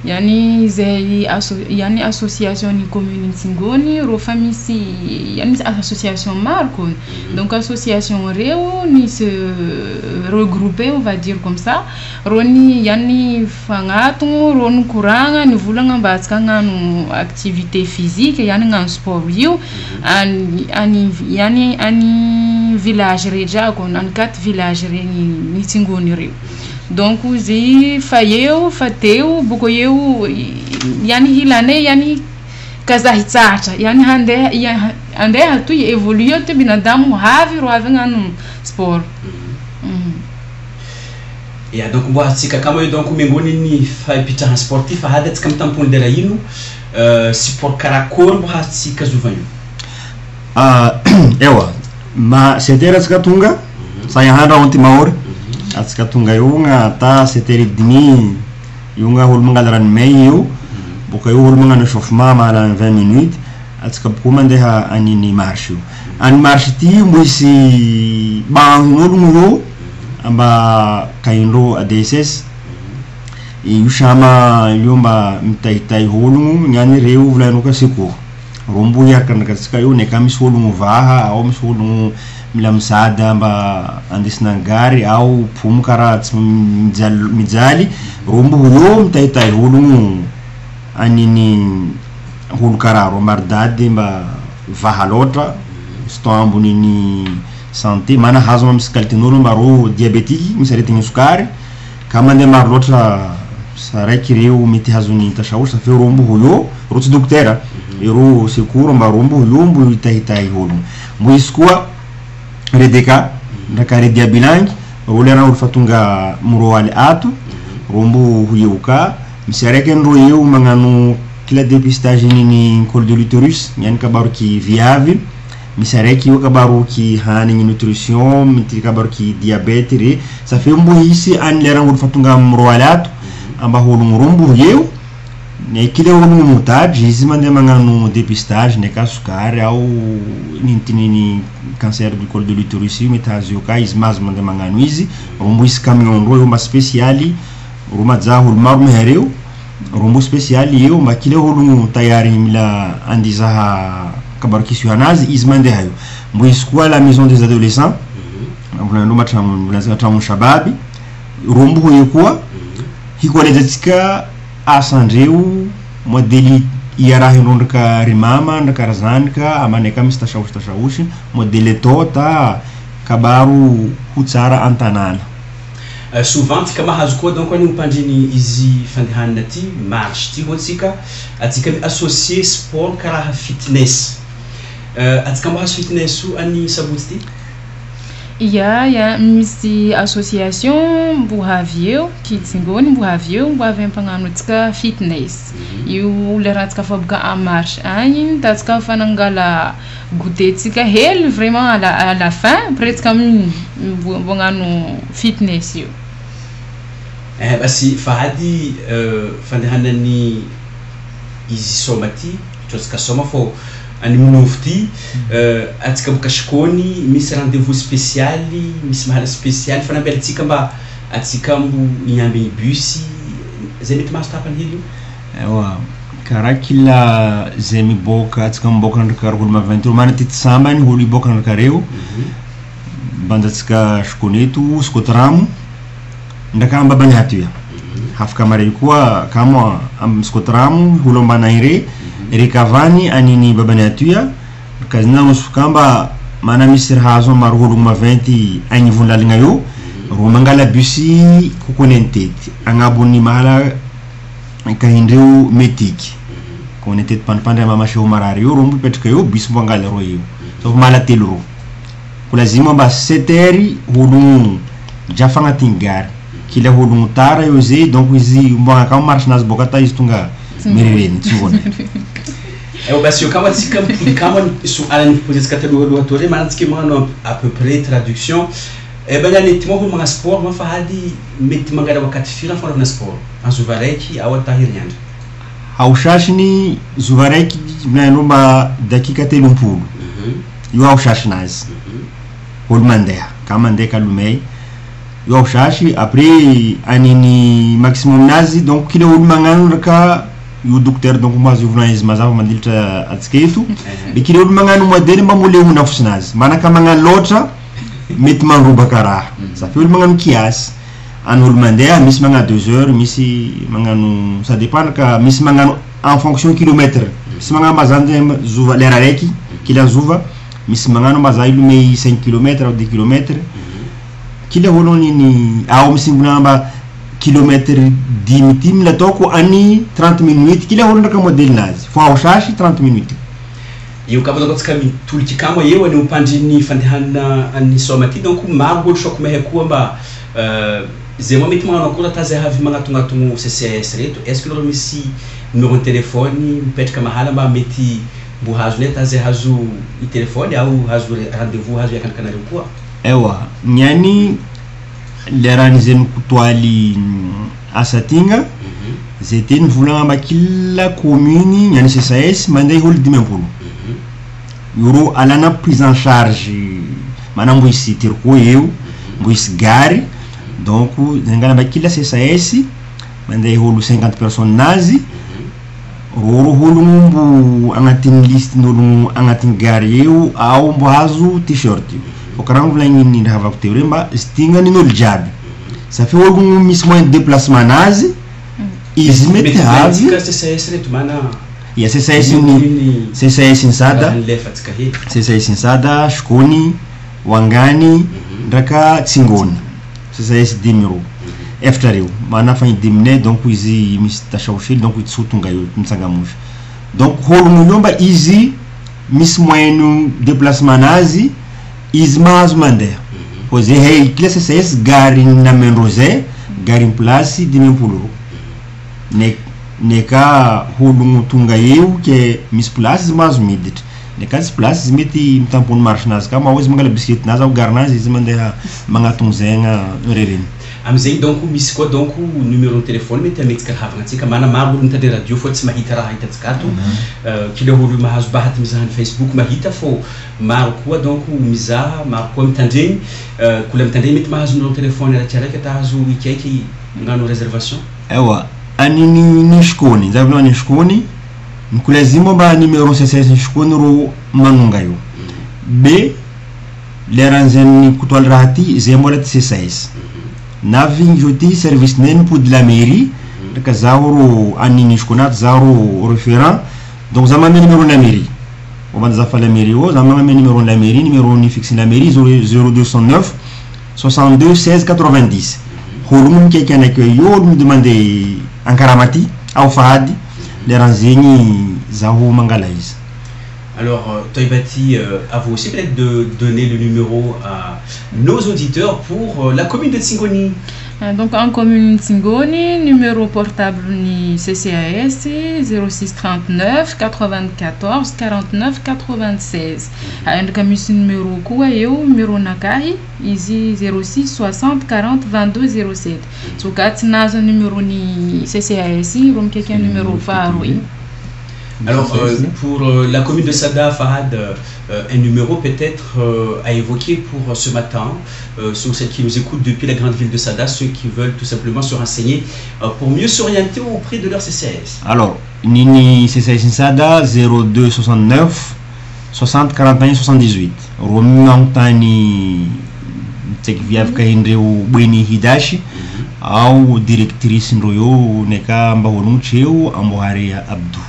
yani zay yani association ni commune Tsingony ro fa misy yani association maro donc association reo ni se regrouper on va dire comme ça roni yani fagnatogno roni koragna ni volagna mba atsika gnano activité physique yani gnano sport io ani village reja kon an 4 village ni Tsingony reo. Donc zi fayeu fateu bukoyeu yani hilane yani kazahitsatra yani hande hatu evolue te binadamu havi ro avengano sport. Ya donc mbo hatsika kama donc mengoni ni fapitra sportif hada tsika mtamponi dela ino sport karakor mbo hatsika zuvanyo. Ewa ma setera tsika tunga saya handa onti maor atsika tunga yunga ta 7h30 yunga hol mangalaran meio boka hol mangana chauffement mala 20 minutes atsika bukumandeha anini marche an marche ti muisi bangolungo amba kaindo ADSS yushama yomba mtaitai holungu nyani reu vlanuka siku rombu yakana katsika yo ne kamis holungu vaha au mis holungu mila msaada amba andisina gari au pumkara mijali rombu huyo mtaitai holungu anini hulkararo mardade mba vahalota stombo nini santé mana hazo mskaltinoro mbaro diabétique misareti sukari kama nde marlota saraki reu miti hazuni tashawusha fe rombu huyo roti doktera ero sekuro marombu huyo mbu itaitai holu muiskua redeka ndakare diabilangi rolera ulfatunga murowale atu rombu huyeuka misareke nro yeu mangano kila dépistage ni col de l'utérus yani kabaru ki viable misareki yo kabaru ki hani ni nutrition miti kabaru ki diabete re ça fait mbu hisi an lera ulfatunga murowale atu amba holu rombu yeu ne kile holu mutaj izimande mangano dépistage ne kasukari au ni cancer du col de l'utérus mitazo ka izmaz mande mangano izi rombu is camion ro ma spéciali ruma za hol maru hereu rombu spéciali yo makile holu tayari mila andizaha kabarki suanazi izmande hayo mbuiskua la maison des adolescents mvulano matramu mvulano tramu shababi rombu yekuwa hikolezetsika asandreu modeli yarahi ndondoka rimama ndakarazanka amaneka mistashawushi modeli tota kabaru hutsara antanana. Souvent kama hazuko donc on pandini izi fandihanati marche ti hotsika atika associer sport karaha fitness atika mba fitness ani sabuti ya misi association buhavio ki Tsingony buhavio buavem pangano tika fitness yu lera tika fabuka en marche ani tatika fanangala goûter tika hel vraiment à la fin presque comme bongano fitness yu basi fahadi fandihanani izi somati toska soma fo ani munofti atika bukashikoni mis rendez-vous spéciali mis mahala spécial fana beltika mba atika mbu nyambe busi zemit master panhilio ewa karakila zemi boka atika mboka ndakar hulma 20 mana titsamba ni huli boka ndakareu banda tika shikonetu skotramu ndakamba bani hatuya hafka mare kuwa kama skotramu hulombana ire rekavani anini babani hatuya kazina musukamba mana misir hazo marhulu ma 20 ani vundalinga yo romangala busi kukonenteti angabuni mala kahindeu metiki konenteti panpanda mama show marari yo rombu petka yo bis mbangala ro yo so mala telro kulazima ba seteri hulu jafanga tingar qu'il a voulu montar et oser donc ici bon quand marche nas bocata istunga mirene tsingona parce que quand sur Alan poser ce catégorie manatski mano à peu près traduction ben ya netimo ko mga sport ma fahadi met mangada wakati fira fora na sport an zuvareki awata hirnyanda haushashni zuvareki na numa dakika telumpulu yo haushashnas holmandeha kamande kalumei yo haushashi après anini maximum nazi donc kile holmangano ka yo docteur donc mas journalisme mazava mandilta atsketu de kile holmangano modele mamule una fusnas mana kamanga lotra mit manruba kara ça fait holmangano kias an holmandea mis manga 2 heures misi mangano ça dépend ka mis mangano en fonction kilomètre mis manga mazande zuva lerareki kila zuva mis mangano mazailu mei 5 km ou 10 km kila holoni ni au msingulamba kilomètre 10 tim la toko ani 30 minutes kila holona ka model nazi fo aushashi 30 minutes eu kabo donc kami tulti kamo yewe ni upandini fandihana ani somati donc margo shok mehe kuamba zemo mitma na kula taze havi manga tunga tungu CCS reto est-ce que lo misi numéro de telefone pet kama hala ba meti bu hazu net taze hazu i telefone au hazu rendez-vous hazu ya kana kwa ewa nyani leranizen kutwali asatinga zeten vulanga kila commune nyani CCS mandai hol dimempulu yoro alana prise en charge manambo isi tirko eu mbuis gari donc zengana bakila CCS mandai holu 50 personnes nazi roro holu mbu angatin list nolu angatin gari eu au mbo hazu t-shirt o karangu langi ni ndava kuteuremba stinga ni nol jabi ça fait holu mismo déplacement nazi izmete havi CCS reto mana ya CCS insada CCS insada shkoni wangani ndaka tsingoni CCS dimiro eftareu mana fa dimne donc izi mistashawshil donc itsutunga yo msangamusha donc holu mulomba izi mismoenu déplacement nazi izmaz mande poze hey classe CCS gari na menroze gari place dimempulu neka holu tunga eu que mis places mas midit neka as places meti tampon marche nas kama hoje mangala biscuit nas au garnage izmande manga tunzenga rerin amzei donc misiko donc numéro de téléphone meti amexka havantika mana marbu nta de radio foti mahita raha itatskato kile holu mahaz bahat mizan Facebook mahita fo marko donc miza marko mtandeni kula mtandeni meti mahaz numéro de téléphone la tiara que tazu wiki ngano réservation ewa anini nishkoni zavno nishkoni nkulazimo ba numero CCS nishkoni ro manungayo b leranzen kutwal rati zemolet CCS naving joti service nen pour de la mairie ka zawro anini nishkonat zawro référent donc zamame numéro la mairie on va zafa la mairie o zamame numéro la mairie numéro ni fixe la mairie 0209 62 16 90 holum quelqu'un que yo me demander en Karamati au Fahadi les renseignements zaho mangalais. Alors Toibati, à vous aussi peut-être de donner le numéro à nos auditeurs pour la commune de Tsingoni. Donc en commune Tsingoni, numéro portable ni CCAS 06 39 94 49 96. Un camus numéro Kouayo, numéro Nakai, ici 06 60 40 22 07. So quatre nazo numéro ni CCAS, rom quelqu'un numéro Faroui. Alors, pour la commune de Sada, Fahad, un numéro peut-être à évoquer pour ce matin, sur celles qui nous écoutent depuis la grande ville de Sada, ceux qui veulent tout simplement se renseigner pour mieux s'orienter auprès de leur CCAS. Alors, Nini CCAS Sada 02 69 60 41 78. Romantani Tekviav Kahindreu Bweni Hidashi, ou directrice Nroyo Neka Mbahonuncheo Ambohare Abdou.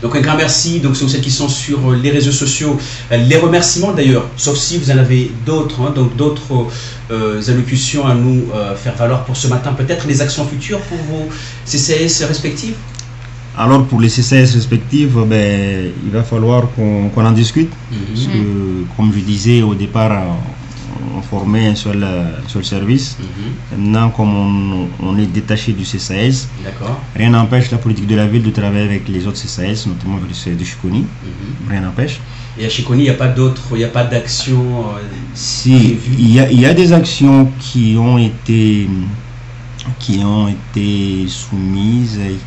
Donc un grand merci donc ceux qui sont sur les réseaux sociaux, les remerciements d'ailleurs, sauf si vous en avez d'autres, hein, donc d'autres allocutions à nous faire valoir pour ce matin, peut-être les actions futures pour vos CCAS respectives. Alors pour les CCAS respectives, ben, il va falloir qu'on en discute, parce que comme je disais au départ, on formait un seul service. Maintenant, comme on est détaché du CCAS, rien n'empêche la politique de la ville de travailler avec les autres CCAS, notamment avec le CCAS de Chiconi. Rien n'empêche. Et à Chiconi, il n'y a pas d'autres, il n'y a pas d'actions Si, il y a des actions qui ont été soumises et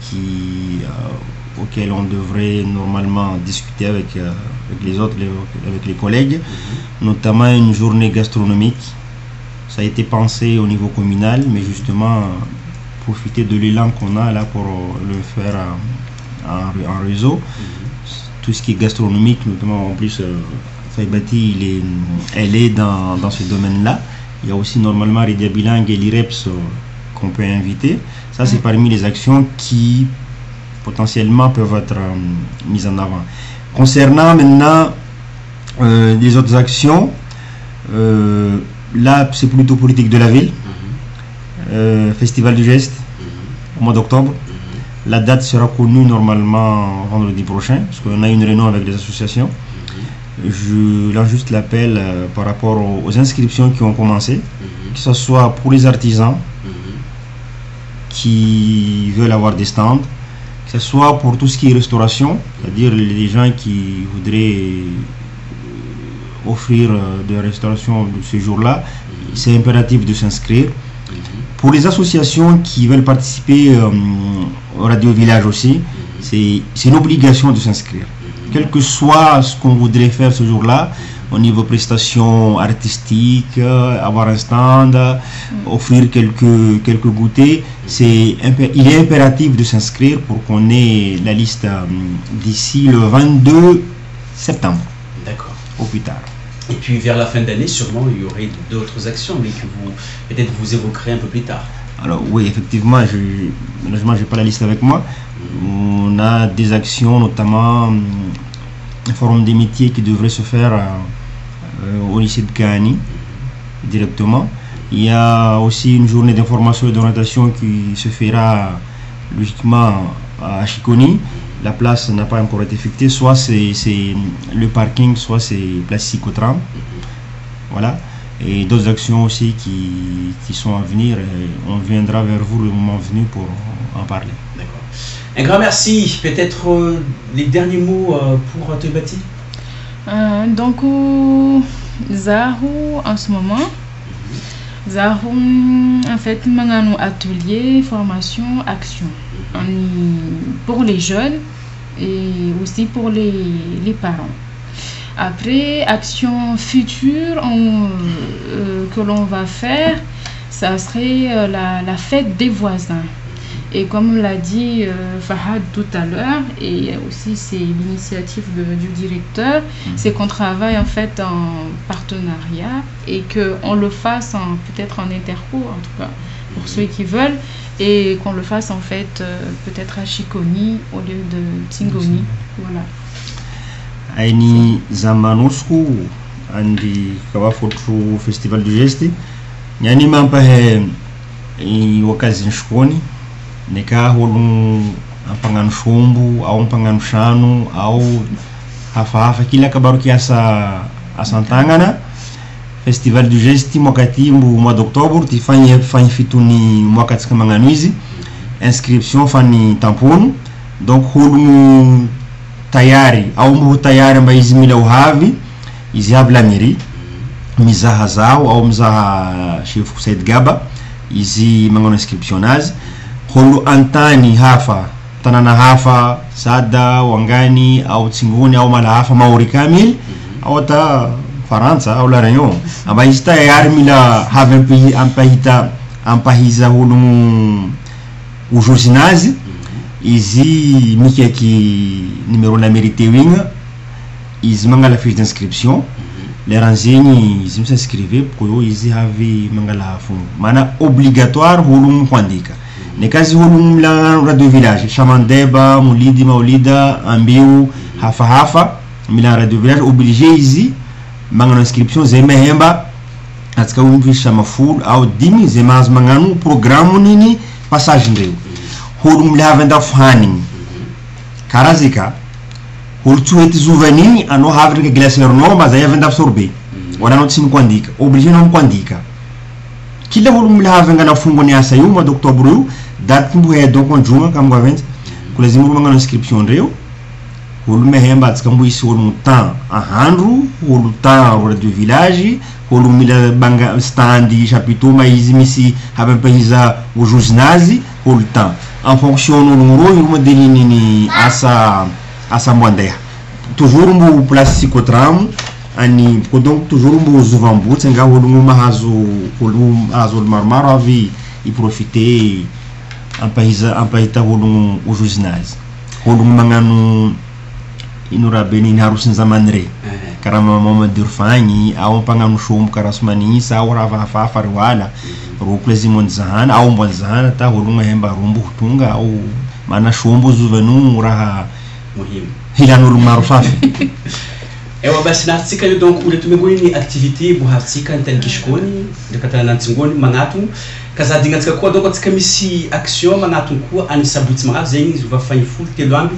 auxquelles on devrait normalement discuter avec les autres, avec les collègues, notamment une journée gastronomique. Ça a été pensé au niveau communal, mais justement profiter de l'élan qu'on a là pour le faire en réseau. Tout ce qui est gastronomique, notamment en plus, Faibati, elle est dans ce domaine-là. Il y a aussi normalement Redia Bilang et l'IREPS qu'on peut inviter. Ça, c'est parmi les actions qui potentiellement peuvent être mises en avant. Concernant maintenant les autres actions, là, c'est plutôt politique de la ville. Festival du geste, au mois d'octobre. La date sera connue normalement vendredi prochain, parce qu'on a une réunion avec les associations. Je lance juste l'appel par rapport aux inscriptions qui ont commencé, que ce soit pour les artisans qui veulent avoir des stands, que ce soit pour tout ce qui est restauration, c'est-à-dire les gens qui voudraient offrir de la restauration de ce jour-là, c'est impératif de s'inscrire. Pour les associations qui veulent participer au Radio Village aussi, c'est une obligation de s'inscrire. Quel que soit ce qu'on voudrait faire ce jour-là, au niveau prestations artistiques, avoir un stand, offrir quelques goûters, il est impératif de s'inscrire pour qu'on ait la liste d'ici le 22 septembre. D'accord. Au plus tard. Et puis vers la fin d'année, sûrement il y aurait d'autres actions, mais que peut-être vous évoquerez un peu plus tard. Alors oui, effectivement, malheureusement, je n'ai pas la liste avec moi. On a des actions, notamment un forum des métiers qui devrait se faire au lycée de Kahani directement. Il y a aussi une journée d'information et d'orientation qui se fera logiquement à Chiconi. La place n'a pas encore été fixée, soit c'est le parking, soit c'est place Psychotram. Voilà. Et d'autres actions aussi qui sont à venir. Et on viendra vers vous le moment venu pour en parler. D'accord. Un grand merci. Peut-être les derniers mots pour Toibati. Donc, Zahu en ce moment. Zahu, en fait, nous atelier, formation, action. Pour les jeunes et aussi pour les parents. Après, action future que l'on va faire, ça serait la fête des voisins. Et comme l'a dit Fahad tout à l'heure, et aussi c'est l'initiative du directeur, c'est qu'on travaille en fait en partenariat et qu'on le fasse peut-être en interco, en tout cas pour ceux qui veulent, et qu'on le fasse en fait peut-être à Chiconi au lieu de Tsingoni. Voilà. Aini Zamanosku, andi Kawafotru Festival du Geste, Nyani Mampahe wakazi Chiconi. Neka holo ampangano sombo au ampangano trano au hafahafa kila kabaru kiasa asantagnana. Festival du Geste mwakatimbo mois d'octobre tifanye fituni mwakatsika magnano izy. Inscription fani tampono, donc holo tayari au mbo tayari mba izy mila uhavi izy aby la mairie mizaha zao au mizaha chef Said Gaba izy magnano inscription azy. Holo antany hafa tanana hafa Sada, Wangani au Tsingoni au mala hafa Maori kamil au ta Faransa au la Réunion amba izy tayari mila havy ampahiza holo ujozinazy izy mikaiky numéro la mérité wigna izy mangala fiche d'inscription leranzegny izy misinscrive pour izy havy mangala fongo mana obligatoire holo mwandika. Nekazi holo mila Radio Village Chamandeba, Moulidi, Maulida, Ambiu, hafa mila Radio Village obligé izy magnano inscription zay mahemba atsika umpisha mafolo au 10 zay mahazo magnano programme nini passage ndreo. Holo mila havy andafo hanigny karaha zay ka holo tsy hety zovanigny anao havy reka glacernao mba zay avy andafo sorbe wana not sin kwandika obligé non kwandika kila volum la venga na fungo ni asa yuma d'octobre yu date mbu he donc on juma kam government kula zimu manga inscription reo holu mehemba tsambu isi holu temps a handru holu temps de village holu mila banga standi chapiteau maizi misi haben paisa o josnazi holu temps en fonction no ngoro yuma delini ni asa mwandea toujours mbu place psychotram ani donc toujours mbu zuvambu tsenga holu mahazo marmaro avi y profiter en paisa holu o josnazi holu manganu inura beni harusin zamanre karama mama dirfani au pangam shum karasmani sa ora fa farwala ruplezi monzan au monzan ta hulunga hemba rumbu tunga au mana shumbu zuvenu raha muhimu hilanul marufafi ewa basi natsika yo donc ule tumegoni activité bu hatsika ntan kishkoni ndakatana nantsingoni mangatu kazadinga tsika kwa donc tsika misi action mangatu kwa ani sabuti mangatu zengi zuva fany full telwambi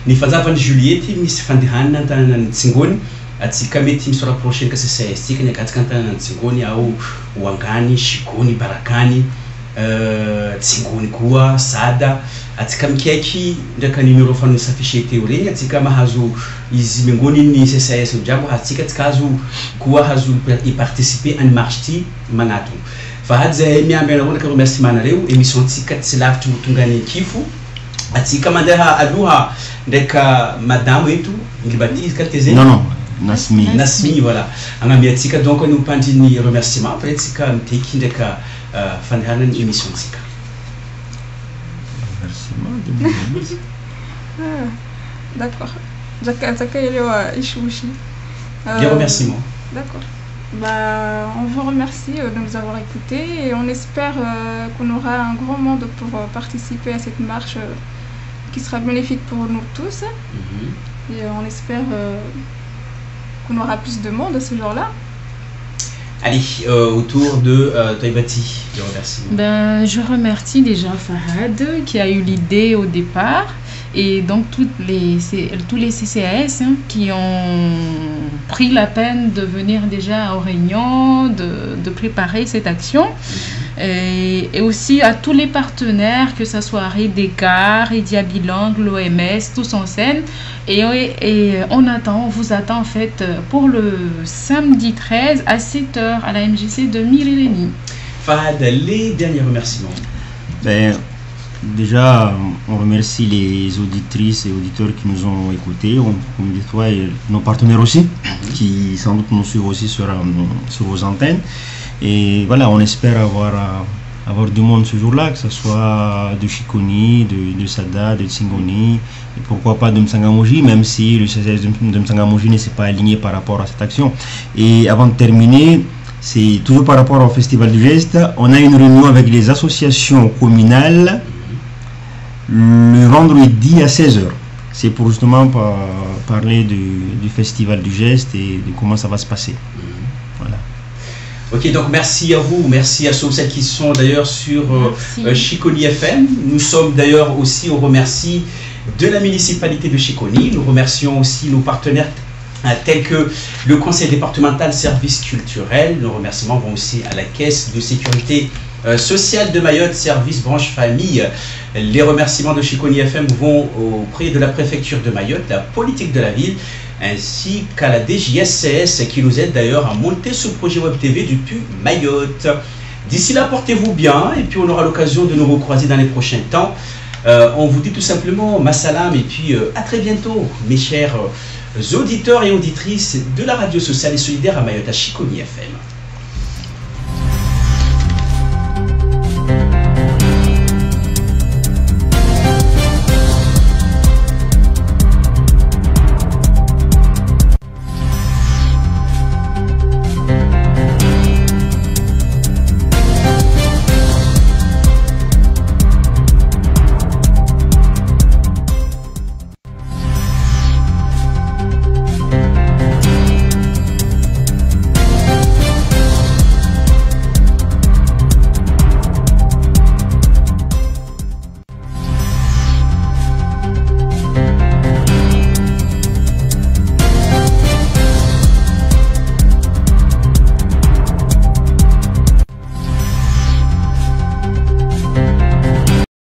ni fazava ni Juliette misi fandihana ntan nantsingoni atsika meti misora prochaine kasi stika ni katika ntan nantsingoni au wangani shikoni barakani tsingoni kwa sada atika mkiaki ndaka numero fanu safishe teoreni atika mahazo izi mengoni ni CCS jambo atika tikazo kuwa hazo y participer en marche manatu fahadza miambe na wona merci mana leo emission tika tsilaftu mutungani kifu atika mandaha aduha ndeka madame etu ngibatize kateze non Nasmi voilà angambia tika donc on nous pandi ni remerciement peut tika mteki ndeka fandihana ni emission tika D'accord. Bien remerciement. D'accord. Bah, on vous remercie de nous avoir écoutés et on espère qu'on aura un grand monde pour participer à cette marche qui sera bénéfique pour nous tous. Et on espère qu'on aura plus de monde ce jour-là. Allez, autour de Toibati, je remercie. Je remercie déjà Fahad qui a eu l'idée au départ et donc tous les CCAS qui ont pris la peine de venir déjà aux réunions, de préparer cette action. Et aussi à tous les partenaires, que ce soit Redekar, Diabilang, l'OMS, tous en scène. Et on vous attend en fait pour le samedi 13 à 7h à la MJC de Mirileni. Fahad, les derniers remerciements. Déjà, on remercie les auditrices et auditeurs qui nous ont écoutés, comme dit toi, et nos partenaires aussi, qui sans doute nous suivent aussi sur vos antennes. Et voilà, on espère avoir du monde ce jour-là, que ce soit de Chikoni, de Sada, de Tsingoni, et pourquoi pas de Msangamoji, même si le CCS de Msangamoji ne s'est pas aligné par rapport à cette action. Et avant de terminer, c'est toujours par rapport au Festival du Geste, on a une réunion avec les associations communales le vendredi à 16h. C'est pour justement parler du Festival du Geste et de comment ça va se passer. Voilà. Ok, donc merci à vous, merci à ceux qui sont d'ailleurs sur Chiconi FM. Nous sommes d'ailleurs aussi, on remercie de la municipalité de Chiconi. Nous remercions aussi nos partenaires tels que le conseil départemental services culturels. Nos remerciements vont aussi à la caisse de sécurité sociale de Mayotte, service branche famille. Les remerciements de Chiconi FM vont auprès de la préfecture de Mayotte, la politique de la ville, ainsi qu'à la DJSCS qui nous aide d'ailleurs à monter ce projet Web TV depuis Mayotte. D'ici là, portez-vous bien et puis on aura l'occasion de nous recroiser dans les prochains temps. On vous dit tout simplement Massalam et puis à très bientôt, mes chers auditeurs et auditrices de la radio sociale et solidaire à Mayotte à Chiconi FM.